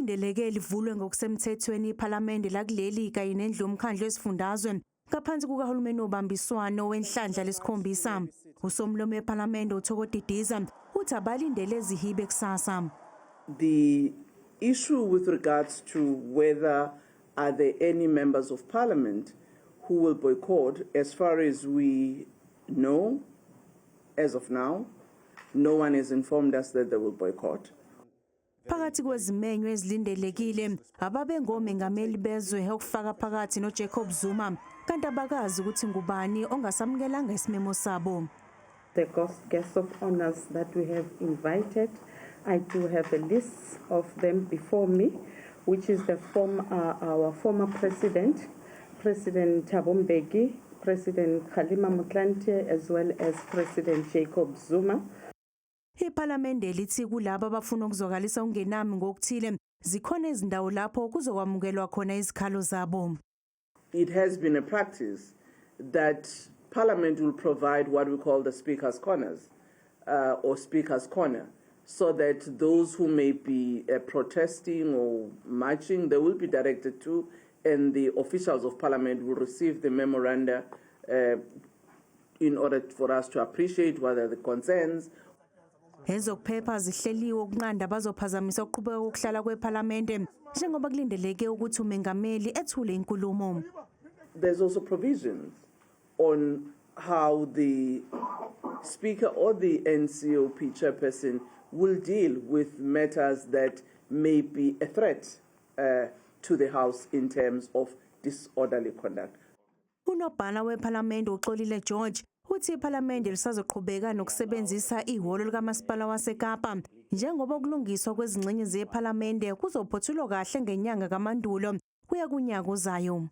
Kulindeleke livulwe ngokusemthethweni iPhalamende lakuleli kanye nendlu yomkhandlu wesifundazwe ngaphansi kukahulumeni wobambiswano wenhlandla lesikhombisa. Usomlomo wePhalamende uThokodidiza uthi abalindele ezihibe kusasa. The issue with regards to whether are there any members of parliament who will boycott, as far as we know, as of now, no one has informed us that they will boycott. Phakathi kwezimenyo ezilindelekile ababengomengameli bezwe okufaka phakathi noJacob Zuma kanti abakazi ukuthi ngubani ongasamukelanga isimemo sabo. The guests of honors that we have invited, I do have a list of them before me, which is our former president, President Thabo Mbeki, President Kgalema Motlanthe, as well as President Jacob Zuma. iPhalamende lithi kulabo abafuna ukuzokalisa ungenami ngokuthile zikhona izindawo lapho kuzokwamukelwa khona izikhalo zabo. It has been a practice that Parliament will provide what we call the Speaker's Corners or Speaker's Corner, so that those who may be protesting or marching, they will be directed to, and the officials of Parliament will receive the memoranda in order for us to appreciate what are the concerns. Ezokuphepha zihleliwe ukunqanda bazophazamisa ukuqhubeka kokuhlala kwePhalamende njengoba kulindeleke ukuthi umengameli ethule inkulumo. There's also provisions on how the Speaker or the NCOP chairperson will deal with matters that may be a threat to the House in terms of disorderly conduct. Unobhala wePhalamende uXolile George uthi iPhalamende lisazoqhubeka nokusebenzisa ihholo likaMasipala waseKapa njengoba ukulungiswa kwezingxenye zePhalamende kuzophothulwa kahle ngenyanga kaMandulo kuya kunyaka ozayo.